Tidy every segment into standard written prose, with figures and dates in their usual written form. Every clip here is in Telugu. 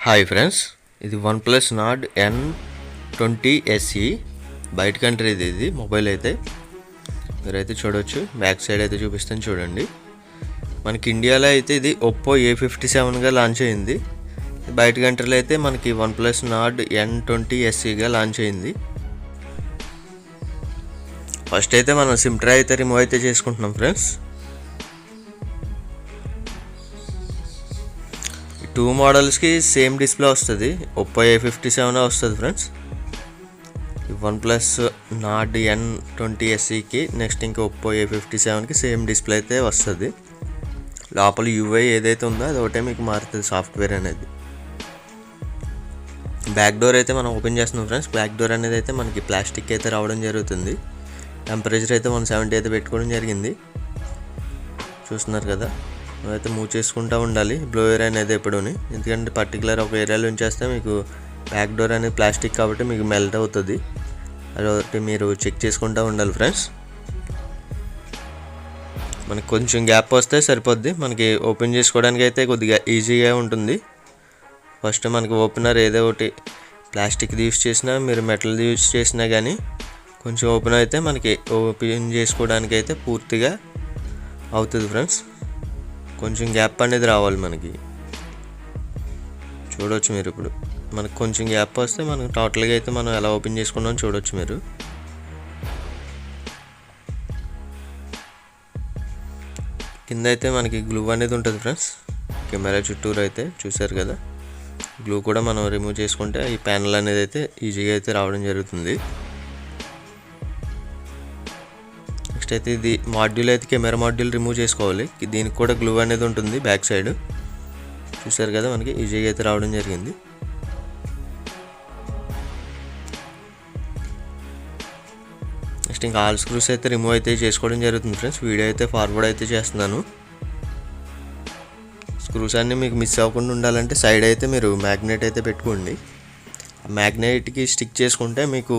హాయ్ ఫ్రెండ్స్, ఇది OnePlus Nord N20 SE బయట కంట్రీది. ఇది మొబైల్ అయితే మీరైతే చూడవచ్చు. బ్యాక్ సైడ్ అయితే చూపిస్తాను చూడండి. మనకి ఇండియాలో అయితే ఇది Oppo A57గా లాంచ్ అయింది. బయట కంట్రీలో అయితే మనకి OnePlus Nord N20 SEగా లాంచ్ అయింది. ఫస్ట్ అయితే మనం సిమ్ ట్రే అయితే రిమూవ్ అయితే చేసుకుంటున్నాం ఫ్రెండ్స్. టూ మోడల్స్కి సేమ్ డిస్ప్లే వస్తుంది. Oppo A57 వస్తుంది ఫ్రెండ్స్. OnePlus Nord N20 SEకి నెక్స్ట్ ఇంకా Oppo A57కి సేమ్ డిస్ప్లే అయితే వస్తుంది. లోపల UI ఏదైతే ఉందో అది ఒకటే మీకు మారుతుంది, సాఫ్ట్వేర్ అనేది. బ్యాక్ డోర్ అయితే మనం ఓపెన్ చేస్తున్నాం ఫ్రెండ్స్. బ్యాక్ డోర్ అనేది అయితే మనకి ప్లాస్టిక్ అయితే రావడం జరుగుతుంది. టెంపరేచర్ అయితే 170 అయితే పెట్టుకోవడం జరిగింది. చూస్తున్నారు కదా, అయితే మూవ్ చేసుకుంటూ ఉండాలి బ్లోయర్ అనేది ఎప్పుడూని. ఎందుకంటే పర్టికులర్ ఒక ఏరియాలో ఉంచేస్తే మీకు బ్యాక్ డోర్ అనేది ప్లాస్టిక్ కాబట్టి మీకు మెల్ట్ అవుతుంది. అదొకటి మీరు చెక్ చేసుకుంటూ ఉండాలి ఫ్రెండ్స్. మనకి కొంచెం గ్యాప్ వస్తే సరిపోద్ది. మనకి ఓపెన్ చేసుకోవడానికి అయితే కొద్దిగా ఈజీగా ఉంటుంది. ఫస్ట్ మనకి ఓపెనర్ ఏదో ఒకటి ప్లాస్టిక్ది యూస్ చేసినా మీరు మెటల్ది యూస్ చేసినా కానీ కొంచెం ఓపెన్ అయితే మనకి ఓపెన్ చేసుకోవడానికి అయితే పూర్తిగా అవుతుంది ఫ్రెండ్స్. కొంచెం గ్యాప్ అనేది రావాలి మనకి. చూడవచ్చు మీరు ఇప్పుడు మనకు కొంచెం గ్యాప్ వస్తే మనకు టోటల్గా అయితే మనం ఎలా ఓపెన్ చేసుకున్నాం చూడవచ్చు మీరు. కింద అయితే మనకి గ్లూ అనేది ఉంటుంది ఫ్రెండ్స్. కెమెరా చుట్టూరు అయితే చూసారు కదా, గ్లూ కూడా మనం రిమూవ్ చేసుకుంటే ఈ ప్యానల్ అనేది అయితే ఈజీగా అయితే రావడం జరుగుతుంది. నెక్స్ట్ అయితే ఇది మాడ్యూల్ అయితే కెమెరా మాడ్యూల్ రిమూవ్ చేసుకోవాలి. దీనికి కూడా గ్లూ అనేది ఉంటుంది బ్యాక్ సైడ్. చూసారు కదా, మనకి ఈజీగా అయితే రావడం జరిగింది. నెక్స్ట్ ఇంకా ఆల్ స్క్రూస్ అయితే రిమూవ్ అయితే చేసుకోవడం జరుగుతుంది ఫ్రెండ్స్. వీడియో అయితే ఫార్వర్డ్ అయితే చేస్తున్నాను. స్క్రూస్ అన్నీ మీకు మిస్ అవ్వకుండా ఉండాలంటే సైడ్ అయితే మీరు మ్యాగ్నెట్ అయితే పెట్టుకోండి. ఆ మ్యాగ్నెట్కి స్టిక్ చేసుకుంటే మీకు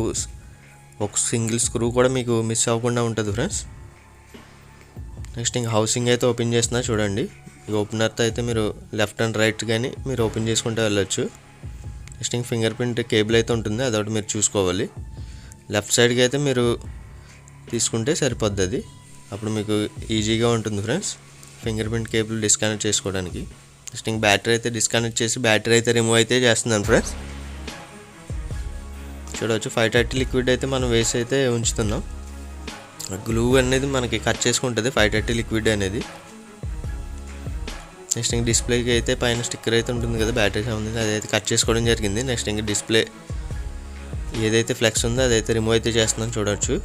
ఒక సింగిల్ స్క్రూ కూడా మీకు మిస్ అవ్వకుండా ఉంటుంది ఫ్రెండ్స్. నెక్స్ట్ ఇంకా హౌసింగ్ అయితే ఓపెన్ చేస్తున్నా చూడండి. ఈ ఓపెనర్తో అయితే మీరు లెఫ్ట్ అండ్ రైట్ కానీ మీరు ఓపెన్ చేసుకుంటూ వెళ్ళొచ్చు. నెక్స్ట్ ఇంక ఫింగర్ ప్రింట్ కేబుల్ అయితే ఉంటుంది, అదొకటి మీరు చూసుకోవాలి. లెఫ్ట్ సైడ్కి అయితే మీరు తీసుకుంటే సరిపోద్ది. అది అప్పుడు మీకు ఈజీగా ఉంటుంది friends finger print cable disconnect చేసుకోవడానికి. నెక్స్ట్ ఇంక బ్యాటరీ అయితే డిస్కనెక్ట్ చేసి బ్యాటరీ అయితే రిమూవ్ అయితే చేస్తున్నాను ఫ్రెండ్స్. చూడవచ్చు 530 లిక్విడ్ అయితే మనం వేసి అయితే ఉంచుతున్నాం. గ్లూ అనేది మనకి కట్ చేసుకుంటుంది 530 లిక్విడ్ అనేది. నెక్స్ట్ ఇంక డిస్ప్లేకి అయితే పైన స్టిక్కర్ అయితే ఉంటుంది కదా బ్యాటరీ సంబంధించి, అదైతే కట్ చేసుకోవడం జరిగింది. నెక్స్ట్ ఇంక డిస్ప్లే ఏదైతే ఫ్లెక్స్ ఉందో అదైతే రిమూవ్ అయితే చేస్తున్నాం చూడవచ్చు.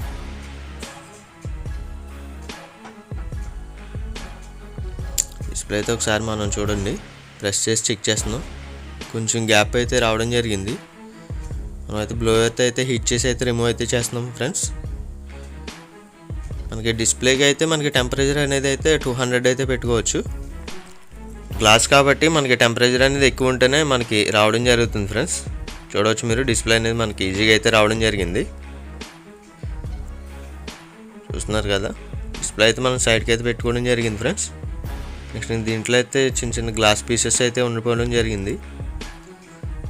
డిస్ప్లే అయితే ఒకసారి మనం చూడండి ప్రెస్ చేసి చెక్ చేస్తున్నాం. కొంచెం గ్యాప్ అయితే రావడం జరిగింది. మనం అయితే బ్లోయర్తో అయితే హీట్ చేసి అయితే రిమూవ్ అయితే చేస్తున్నాం ఫ్రెండ్స్. మనకి డిస్ప్లేకి అయితే మనకి టెంపరేచర్ అనేది అయితే 200 అయితే పెట్టుకోవచ్చు. గ్లాస్ కాబట్టి మనకి టెంపరేచర్ అనేది ఎక్కువ ఉంటేనే మనకి రావడం జరుగుతుంది ఫ్రెండ్స్. చూడవచ్చు మీరు డిస్ప్లే అనేది మనకి ఈజీగా అయితే రావడం జరిగింది. చూస్తున్నారు కదా, డిస్ప్లే అయితే మనం సైడ్కి అయితే పెట్టుకోవడం జరిగింది ఫ్రెండ్స్. నెక్స్ట్ దీంట్లో అయితే చిన్న చిన్న గ్లాస్ పీసెస్ అయితే ఉండిపోవడం జరిగింది.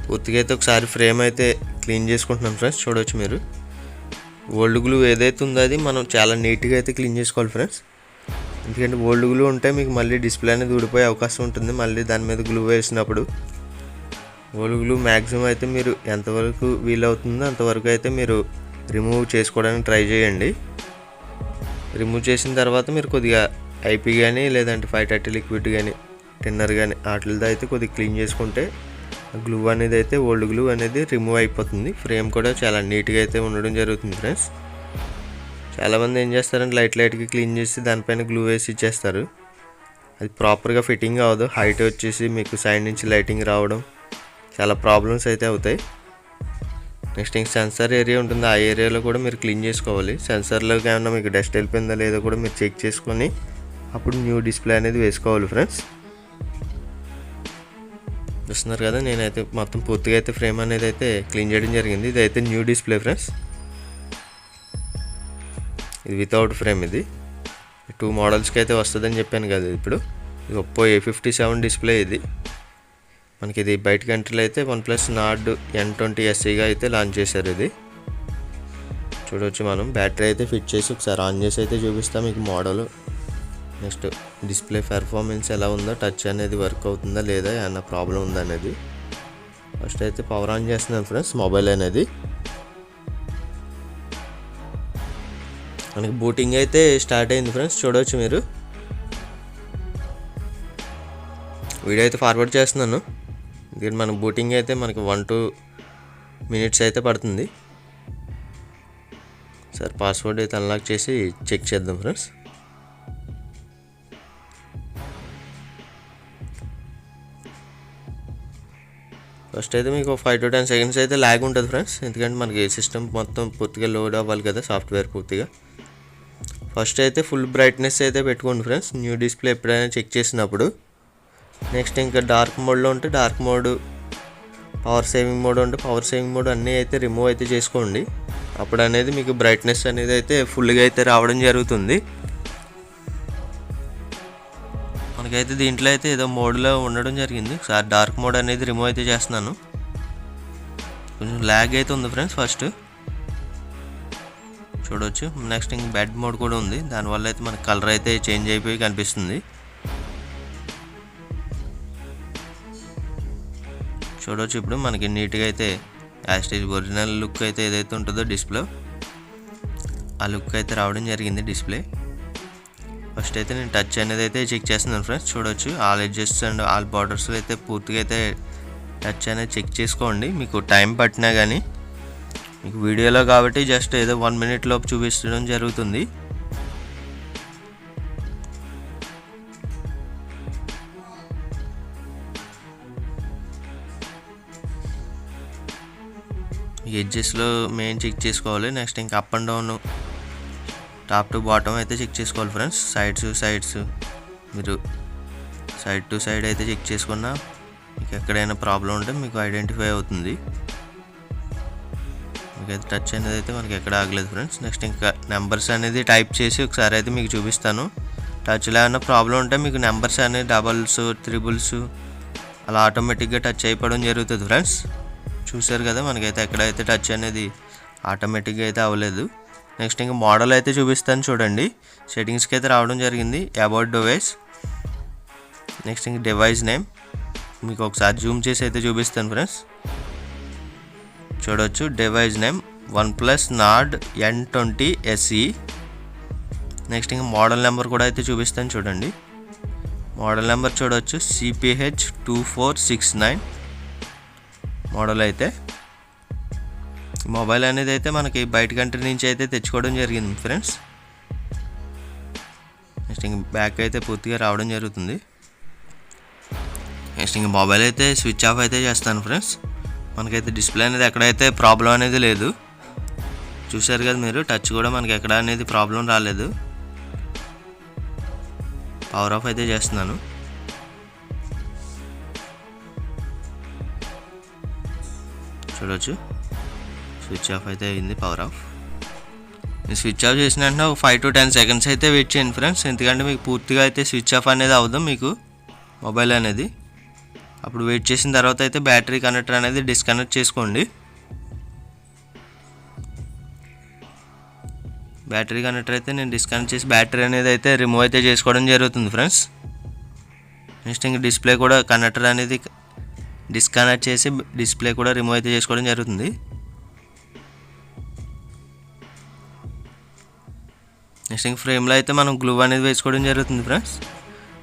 పూర్తిగా అయితే ఒకసారి ఫ్రేమ్ అయితే క్లీన్ చేసుకుంటున్నాం ఫ్రెండ్స్. చూడవచ్చు మీరు ఓల్డ్ గ్లూ ఏదైతే ఉందో అది మనం చాలా నీట్గా అయితే క్లీన్ చేసుకోవాలి ఫ్రెండ్స్. ఎందుకంటే ఓల్డ్ గ్లూ ఉంటే మీకు మళ్ళీ డిస్ప్లే అనేది ఊడిపోయే అవకాశం ఉంటుంది మళ్ళీ దాని మీద గ్లూ వేసినప్పుడు. ఓల్డ్ గ్లూ మ్యాక్సిమం అయితే మీరు ఎంతవరకు వీలవుతుందో అంతవరకు అయితే మీరు రిమూవ్ చేసుకోవడానికి ట్రై చేయండి. రిమూవ్ చేసిన తర్వాత మీరు కొద్దిగా ఐపీ కానీ లేదంటే 530 లిక్విడ్ కానీ టిన్నర్ కానీ వాటితో అయితే కొద్దిగా క్లీన్ చేసుకుంటే గ్లూ అనేది అయితే ఓల్డ్ గ్లూ అనేది రిమూవ్ అయిపోతుంది. ఫ్రేమ్ కూడా చాలా నీట్గా అయితే ఉండడం జరుగుతుంది ఫ్రెండ్స్. చాలామంది ఏం చేస్తారంటే లైట్గా క్లీన్ చేసి దానిపైన గ్లూ వేసి ఇచ్చేస్తారు. అది ప్రాపర్గా ఫిట్టింగ్ అవ్వదు. హైట్ వచ్చేసి మీకు సైడ్ నుంచి లైటింగ్ రావడం చాలా ప్రాబ్లమ్స్ అయితే అవుతాయి. నెక్స్ట్ ఇంక సెన్సార్ ఏరియా ఉంటుంది, ఆ ఏరియాలో కూడా మీరు క్లీన్ చేసుకోవాలి. సెన్సార్లోకి ఏమన్నా మీకు డస్ట్ వెళ్ళిపోయిందా లేదో కూడా మీరు చెక్ చేసుకొని అప్పుడు న్యూ డిస్ప్లే అనేది వేసుకోవాలి ఫ్రెండ్స్. చూస్తున్నారు కదా, నేనైతే మొత్తం పూర్తిగా అయితే ఫ్రేమ్ అనేది అయితే క్లీన్ చేయడం జరిగింది. ఇదైతే న్యూ డిస్ప్లే ఫ్రెండ్స్. ఇది వితౌట్ ఫ్రేమ్. ఇది 2 మోడల్స్కి అయితే వస్తుందని చెప్పాను కదా. ఇప్పుడు ఇది Oppo A57 డిస్ప్లే. ఇది మనకి ఇది బయట కంట్రీలో అయితే OnePlus Nord N20 SEగా అయితే లాంచ్ చేశారు. ఇది చూడవచ్చు. మనం బ్యాటరీ అయితే ఫిట్ చేసి ఒకసారి ఆన్ చేసి అయితే చూపిస్తాం మీకు మోడల్. నెక్స్ట్ డిస్ప్లే పెర్ఫార్మెన్స్ ఎలా ఉందో, టచ్ అనేది వర్క్ అవుతుందా లేదా, ఏమన్నా ప్రాబ్లం ఉందా అనేది. ఫస్ట్ అయితే పవర్ ఆన్ చేస్తున్నాను ఫ్రెండ్స్ మొబైల్ అనేది. మనకి బూటింగ్ అయితే స్టార్ట్ అయింది ఫ్రెండ్స్, చూడవచ్చు మీరు. వీడియో అయితే ఫార్వర్డ్ చేస్తున్నాను. దీని మన బూటింగ్ అయితే మనకి 1-2 minutes అయితే పడుతుంది. సార్ పాస్వర్డ్ అయితే అన్లాక్ చేసి చెక్ చేద్దాం ఫ్రెండ్స్. ఫస్ట్ అయితే మీకు 5 to 10 seconds అయితే ల్యాగ్ ఉంటుంది ఫ్రెండ్స్, ఎందుకంటే మనకి సిస్టమ్ మొత్తం పూర్తిగా లోడ్ అవ్వాలి కదా, సాఫ్ట్వేర్ పూర్తిగా. ఫస్ట్ అయితే ఫుల్ బ్రైట్నెస్ అయితే పెట్టుకోండి ఫ్రెండ్స్ న్యూ డిస్ప్లే ఎప్పుడైనా చెక్ చేసినప్పుడు. నెక్స్ట్ ఇంకా డార్క్ మోడ్లో ఉంటే dark mode, power saving mode ఉంటే పవర్ సేవింగ్ మోడ్ అన్నీ అయితే రిమూవ్ అయితే చేసుకోండి. అప్పుడు అనేది మీకు బ్రైట్నెస్ అనేది అయితే ఫుల్గా అయితే రావడం జరుగుతుంది. మనకైతే దీంట్లో అయితే ఏదో మోడ్లో ఉండడం జరిగింది. ఒకసారి డార్క్ మోడ్ అనేది రిమూవ్ అయితే చేస్తున్నాను. కొంచెం ల్యాగ్ అయితే ఉంది ఫ్రెండ్స్ ఫస్ట్, చూడవచ్చు. నెక్స్ట్ ఇంక బెడ్ మోడ్ కూడా ఉంది, దానివల్ల అయితే మన కలర్ అయితే చేంజ్ అయిపోయి కనిపిస్తుంది. చూడవచ్చు ఇప్పుడు మనకి నీట్గా అయితే యాస్టేజ్ ఒరిజినల్ లుక్ అయితే ఏదైతే ఉంటుందో డిస్ప్లే, ఆ లుక్ అయితే రావడం జరిగింది డిస్ప్లే. ఫస్ట్ అయితే నేను టచ్ అనేది అయితే చెక్ చేస్తున్నాను ఫ్రెండ్స్. చూడవచ్చు ఆల్ ఎడ్జెస్ అండ్ ఆల్ బార్డర్స్లో అయితే పూర్తిగా అయితే టచ్ అనేది చెక్ చేసుకోండి. మీకు టైం పట్టినా కానీ మీకు వీడియోలో కాబట్టి జస్ట్ ఏదో 1 minute లోపు చూపించడం జరుగుతుంది. ఎడ్జెస్లో మెయిన్ చెక్ చేసుకోవాలి. నెక్స్ట్ ఇంకా up and down, top to bottom అయితే చెక్ చేసుకోవాలి ఫ్రెండ్స్. సైడ్స్ మీరు సైడ్ టు సైడ్ అయితే చెక్ చేసుకున్నా మీకు ఎక్కడైనా ప్రాబ్లం ఉంటే మీకు ఐడెంటిఫై అవుతుంది. మీకైతే టచ్ అనేది అయితే మనకి ఎక్కడ ఆగలేదు ఫ్రెండ్స్. నెక్స్ట్ ఇంకా నెంబర్స్ అనేది టైప్ చేసి ఒకసారి అయితే మీకు చూపిస్తాను. టచ్లో ఏమైనా ప్రాబ్లం ఉంటే మీకు నెంబర్స్ అనేది డబల్స్, త్రిబుల్స్ అలా ఆటోమేటిక్గా టచ్ అయిపోవడం జరుగుతుంది ఫ్రెండ్స్. చూసారు కదా, మనకైతే ఎక్కడైతే టచ్ అనేది ఆటోమేటిక్గా అయితే అవ్వలేదు. నెక్స్ట్ ఇంకా మోడల్ అయితే చూపిస్తాను చూడండి. సెట్టింగ్స్కి అయితే రావడం జరిగింది, అబౌట్ డివైస్. నెక్స్ట్ ఇంక డివైస్ నేమ్ మీకు ఒకసారి జూమ్ చేసి అయితే చూపిస్తాను ఫ్రెండ్స్. చూడవచ్చు device name OnePlus Nord N20 SE. Next ఇంకా మోడల్ నెంబర్ కూడా అయితే చూపిస్తాను చూడండి. మోడల్ నెంబర్ చూడవచ్చు CPH2469 మోడల్ అయితే. మొబైల్ అనేది అయితే మనకి బయట కంట్రీ నుంచి అయితే తెచ్చుకోవడం జరిగింది ఫ్రెండ్స్. నెక్స్ట్ ఇంక బ్యాక్ అయితే పూర్తిగా రావడం జరుగుతుంది. నెక్స్ట్ ఇంక మొబైల్ అయితే స్విచ్ ఆఫ్ అయితే చేస్తాను ఫ్రెండ్స్. మనకైతే డిస్ప్లే అనేది ఎక్కడైతే ప్రాబ్లం అనేది లేదు. చూసారు కదా మీరు, టచ్ కూడా మనకి ఎక్కడ అనేది ప్రాబ్లం రాలేదు. పవర్ ఆఫ్ అయితే చేస్తున్నాను. చూడవచ్చు స్విచ్ ఆఫ్ అయితే అయింది, పవర్ ఆఫ్. స్విచ్ ఆఫ్ చేసిన వెంటనే ఒక 5 to 10 seconds అయితే వెయిట్ చేయండి ఫ్రెండ్స్, ఎందుకంటే మీకు పూర్తిగా అయితే స్విచ్ ఆఫ్ అనేది అవ్వదు మీకు మొబైల్ అనేది. అప్పుడు వెయిట్ చేసిన తర్వాత అయితే బ్యాటరీ కనెక్టర్ అనేది డిస్కనెక్ట్ చేసుకోండి. బ్యాటరీ కనెక్టర్ అయితే నేను డిస్కనెక్ట్ చేసి బ్యాటరీ అనేది అయితే రిమూవ్ అయితే చేసుకోవడం జరుగుతుంది ఫ్రెండ్స్. నెక్స్ట్ ఇంక డిస్ప్లే కూడా కనెక్టర్ అనేది డిస్కనెక్ట్ చేసి డిస్ప్లే కూడా రిమూవ్ అయితే చేసుకోవడం జరుగుతుంది. నెక్స్ట్ ఇంక ఫ్రేమ్లో అయితే మనం గ్లూ అనేది వేసుకోవడం జరుగుతుంది ఫ్రెండ్స్.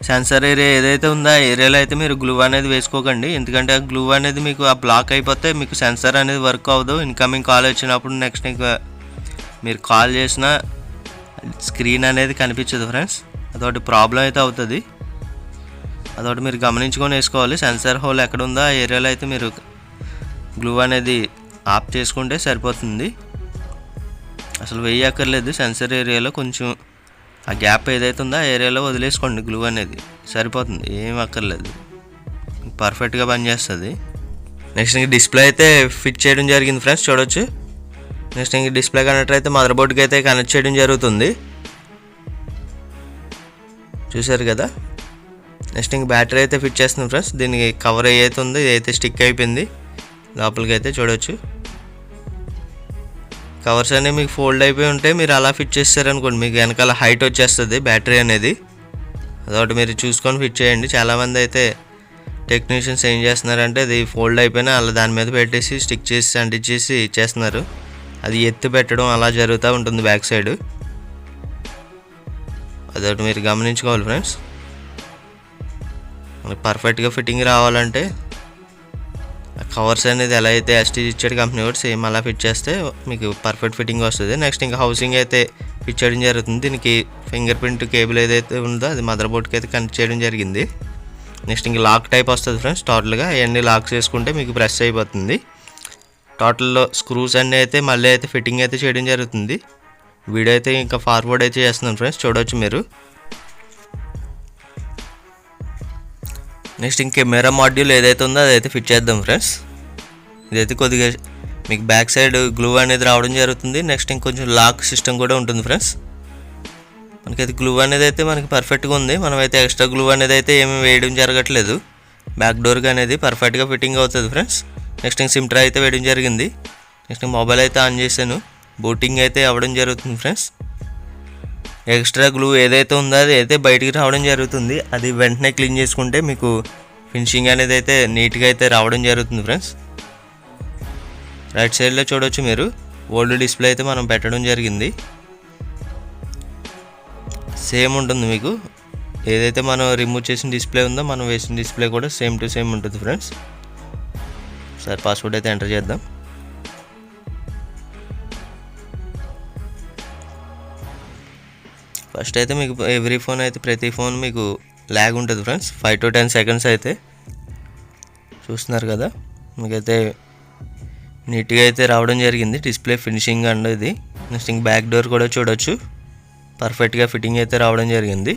సెన్సార్ ఏరియా ఏదైతే ఉందో ఆ ఏరియాలో అయితే మీరు గ్లూ అనేది వేసుకోకండి, ఎందుకంటే ఆ గ్లూ అనేది మీకు ఆ బ్లాక్ అయిపోతే మీకు సెన్సార్ అనేది వర్క్ అవ్వదు. ఇన్కమింగ్ కాల్ వచ్చినప్పుడు నెక్స్ట్ ఇంకా మీరు కాల్ చేసిన స్క్రీన్ అనేది కనిపించదు ఫ్రెండ్స్, అదొకటి ప్రాబ్లం అయితే అవుతుంది. అదొకటి మీరు గమనించుకొని వేసుకోవాలి. సెన్సార్ హోల్ ఎక్కడ ఉందో ఆ ఏరియాలో అయితే మీరు గ్లూ అనేది ఆఫ్ చేసుకుంటే సరిపోతుంది. అసలు వేయక్కర్లేదు, సెన్సార్ ఏరియాలో కొంచెం ఆ గ్యాప్ ఏదైతే ఉందో ఆ ఏరియాలో వదిలేసుకోండి, గ్లూ అనేది సరిపోతుంది, ఏం అక్కర్లేదు, పర్ఫెక్ట్గా పనిచేస్తుంది. నెక్స్ట్ ఇంక డిస్ప్లే అయితే ఫిట్ చేయడం జరిగింది ఫ్రెండ్స్, చూడవచ్చు. నెక్స్ట్ ఇంక డిస్ప్లే కనెక్టర్ అయితే మదర్ బోర్డ్కి అయితే కనెక్ట్ చేయడం జరుగుతుంది, చూసారు కదా. నెక్స్ట్ ఇంక బ్యాటరీ అయితే ఫిట్ చేస్తున్నాం ఫ్రెండ్స్. దీనికి కవర్ ఏదైతే ఉందో ఇదైతే స్టిక్ అయిపోయింది లోపలికి అయితే చూడవచ్చు. కవర్స్ అనేవి మీకు ఫోల్డ్ అయిపోయి ఉంటాయి. మీరు అలా ఫిట్ చేస్తారనుకోండి మీకు వెనకాల హైట్ వచ్చేస్తుంది బ్యాటరీ అనేది. అదొకటి మీరు చూసుకొని ఫిట్ చేయండి. చాలామంది అయితే టెక్నీషియన్స్ ఏం చేస్తున్నారంటే అది ఫోల్డ్ అయిపోయినా అలా దాని మీద పెట్టేసి స్టిక్ చేసి అంటించేసి ఇచ్చేస్తున్నారు. అది ఎత్తి పెట్టడం అలా జరుగుతూ ఉంటుంది బ్యాక్ సైడ్. అదొకటి మీరు గమనించుకోవాలి ఫ్రెండ్స్. మనకి పర్ఫెక్ట్గా ఫిట్టింగ్ రావాలంటే కవర్స్ అనేది ఎలా అయితే ఎస్టీజ్ ఇచ్చాడు కంపెనీ కూడా సేమ్ అలా ఫిట్ చేస్తే మీకు పర్ఫెక్ట్ ఫిట్టింగ్ వస్తుంది. నెక్స్ట్ ఇంకా హౌసింగ్ అయితే ఫిట్ చేయడం జరుగుతుంది. దీనికి ఫింగర్ ప్రింట్ కేబుల్ ఏదైతే ఉందో అది మదర్ బోర్డ్కి అయితే కనెక్ట్ చేయడం జరిగింది. నెక్స్ట్ ఇంకా లాక్ టైప్ వస్తుంది ఫ్రెండ్స్. టోటల్గా అవన్నీ లాక్స్ చేసుకుంటే మీకు ప్రెస్ అయిపోతుంది. టోటల్లో స్క్రూస్ అన్నీ అయితే మళ్ళీ అయితే ఫిట్టింగ్ అయితే చేయడం జరుగుతుంది. వీడియో అయితే ఇంకా ఫార్వర్డ్ అయితే చేస్తున్నాను ఫ్రెండ్స్, చూడవచ్చు మీరు. నెక్స్ట్ ఇంక కెమెరా మాడ్యూల్ ఏదైతే ఉందో అదైతే ఫిట్ చేద్దాం ఫ్రెండ్స్. ఇదైతే కొద్దిగా మీకు బ్యాక్ సైడ్ గ్లూ అనేది రావడం జరుగుతుంది. నెక్స్ట్ ఇంకొంచెం లాక్ సిస్టమ్ కూడా ఉంటుంది ఫ్రెండ్స్. మనకైతే గ్లూ అనేది అయితే మనకి పర్ఫెక్ట్గా ఉంది. మనమైతే ఎక్స్ట్రా గ్లూ అనేది అయితే ఏమి వేయడం జరగట్లేదు. బ్యాక్ డోర్కి అనేది పర్ఫెక్ట్గా ఫిట్టింగ్ అవుతుంది ఫ్రెండ్స్. నెక్స్ట్ ఇంక సిమ్ ట్రే అయితే వేయడం జరిగింది. నెక్స్ట్ మొబైల్ అయితే ఆన్ చేశాను. బూటింగ్ అయితే అవ్వడం జరుగుతుంది ఫ్రెండ్స్. ఎక్స్ట్రా గ్లూ ఏదైతే ఉందో అది అయితే బయటికి రావడం జరుగుతుంది. అది వెంటనే క్లీన్ చేసుకుంటే మీకు ఫినిషింగ్ అనేది అయితే నీట్గా అయితే రావడం జరుగుతుంది ఫ్రెండ్స్. రైట్ సైడ్లో చూడవచ్చు మీరు ఓల్డ్ డిస్ప్లే అయితే మనం పెట్టడం జరిగింది. సేమ్ ఉంటుంది మీకు ఏదైతే మనం రిమూవ్ చేసిన డిస్ప్లే ఉందో మనం వేసిన డిస్ప్లే కూడా సేమ్ టు సేమ్ ఉంటుంది ఫ్రెండ్స్. సార్ పాస్వర్డ్ అయితే ఎంటర్ చేద్దాం. ఫస్ట్ అయితే మీకు ఎవ్రీ ఫోన్ అయితే ప్రతి ఫోన్ మీకు ల్యాగ్ ఉంటుంది ఫ్రెండ్స్. 5 to 10 seconds అయితే చూస్తున్నారు కదా. మీకైతే నీట్గా అయితే రావడం జరిగింది డిస్ప్లే ఫినిషింగ్ అండ్ ఇది. నెక్స్ట్ ఇంక బ్యాక్ డోర్ కూడా చూడవచ్చు పర్ఫెక్ట్గా ఫిట్టింగ్ అయితే రావడం జరిగింది.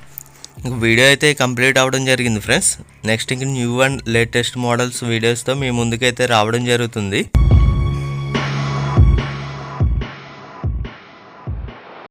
ఇంక వీడియో అయితే కంప్లీట్ అవ్వడం జరిగింది ఫ్రెండ్స్. నెక్స్ట్ ఇంక న్యూ అండ్ లేటెస్ట్ మోడల్స్ వీడియోస్తో మీ ముందుకైతే రావడం జరుగుతుంది.